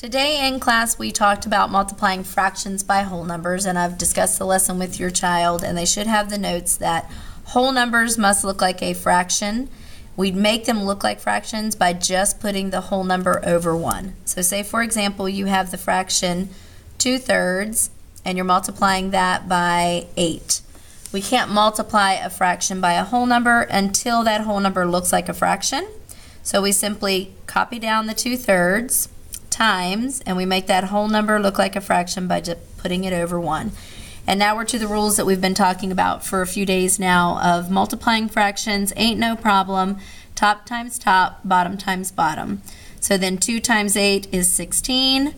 Today in class we talked about multiplying fractions by whole numbers, and I've discussed the lesson with your child, and they should have the notes that whole numbers must look like a fraction. We'd make them look like fractions by just putting the whole number over 1. So say for example you have the fraction 2/3 and you're multiplying that by 8. We can't multiply a fraction by a whole number until that whole number looks like a fraction. So we simply copy down the 2/3 times, and we make that whole number look like a fraction by just putting it over 1. And now we're to the rules that we've been talking about for a few days now of multiplying fractions ain't no problem, top times top, bottom times bottom. So then 2 times 8 is 16,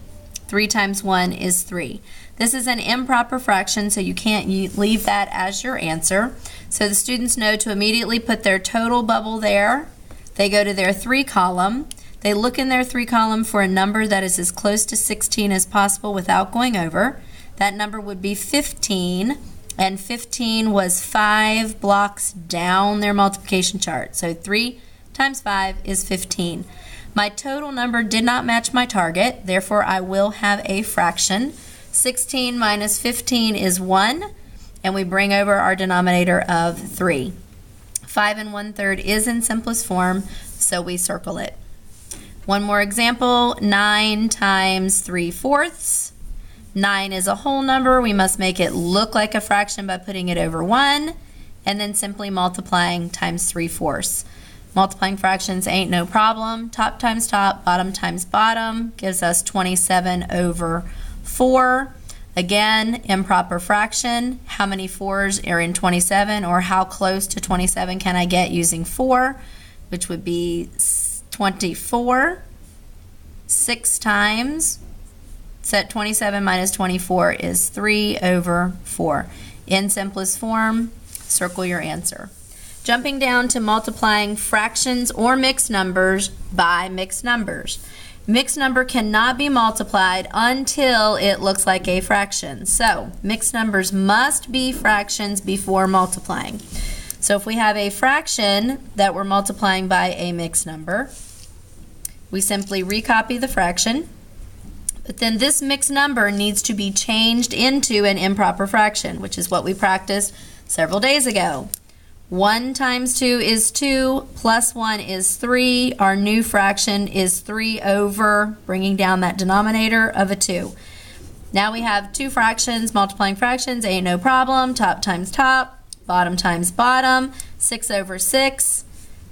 3 times 1 is 3. This is an improper fraction, so you can't leave that as your answer. So the students know to immediately put their total bubble there. They go to their 3 column. They look in their 3 column for a number that is as close to 16 as possible without going over. That number would be 15, and 15 was 5 blocks down their multiplication chart. So 3 times 5 is 15. My total number did not match my target, therefore I will have a fraction. 16 minus 15 is 1, and we bring over our denominator of 3. 5 1/3 is in simplest form, so we circle it. One more example, 9 times 3/4. 9 is a whole number. We must make it look like a fraction by putting it over 1 and then simply multiplying times 3/4. Multiplying fractions ain't no problem. Top times top, bottom times bottom gives us 27 over 4. Again, improper fraction. How many 4s are in 27, or how close to 27 can I get using 4, which would be 24. 6 times, set 27 minus 24 is 3 over 4. In simplest form, circle your answer. Jumping down to multiplying fractions or mixed numbers by mixed numbers. Mixed number cannot be multiplied until it looks like a fraction. So mixed numbers must be fractions before multiplying. So if we have a fraction that we're multiplying by a mixed number, we simply recopy the fraction, but then this mixed number needs to be changed into an improper fraction, which is what we practiced several days ago. 1 times 2 is 2, plus 1 is 3. Our new fraction is 3 over, bringing down that denominator of a 2. Now we have 2 fractions. Multiplying fractions ain't no problem. Top times top, bottom times bottom. 6 over 6.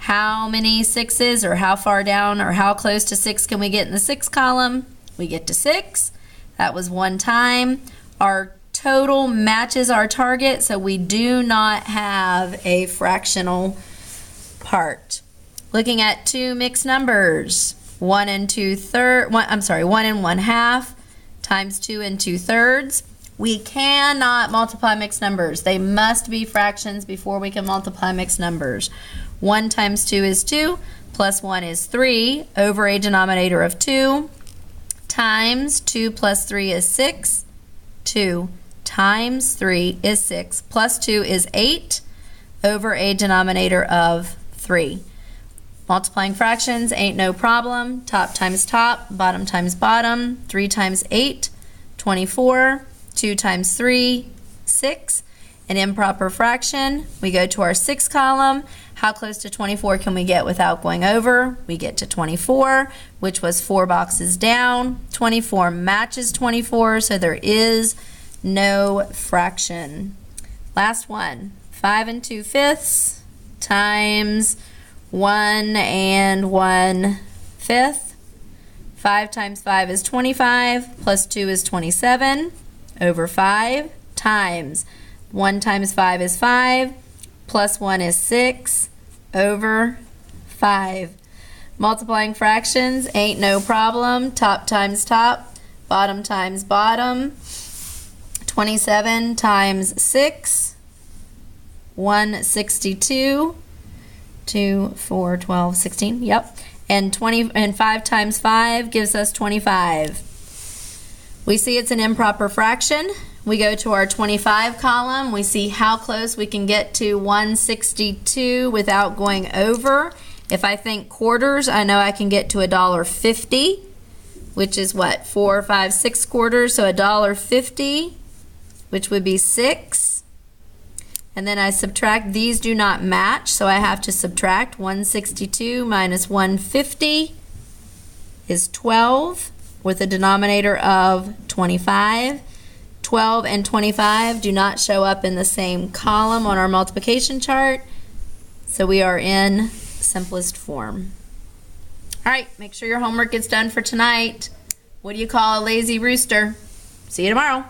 How many 6s, or how far down, or how close to 6 can we get in the 6 column? We get to 6. That was 1 time. Our total matches our target, so we do not have a fractional part. Looking at 2 mixed numbers, 1 and 1/2 times 2 and 2/3. We cannot multiply mixed numbers. They must be fractions before we can multiply mixed numbers. 1 times 2 is 2, plus 1 is 3, over a denominator of 2, times 2 plus 3 is 6, 2 times 3 is 6, plus 2 is 8, over a denominator of 3. Multiplying fractions ain't no problem. Top times top, bottom times bottom. 3 times 8, 24. 2 times 3, 6. An improper fraction. We go to our 6 column. How close to 24 can we get without going over? We get to 24, which was 4 boxes down. 24 matches 24, so there is no fraction. Last one, 5 2/5 times 1 1/5. 5 times 5 is 25, plus 2 is 27, over 5, times 1 times 5 is 5, plus 1 is 6, over 5. Multiplying fractions ain't no problem. Top times top, bottom times bottom. 27 times 6, 162, 2, 4, 12, 16, yep. And 5 times 5 gives us 25. We see it's an improper fraction. We go to our 25 column. We see how close we can get to 162 without going over. If I think quarters, I know I can get to $1.50. which is what, 4, 5, 6 quarters, so $1.50, which would be 6. And then I subtract, these do not match, so I have to subtract 162 minus 150 is 12 with a denominator of 25. 12 and 25 do not show up in the same column on our multiplication chart, so we are in simplest form. All right, make sure your homework gets done for tonight. What do you call a lazy rooster? See you tomorrow.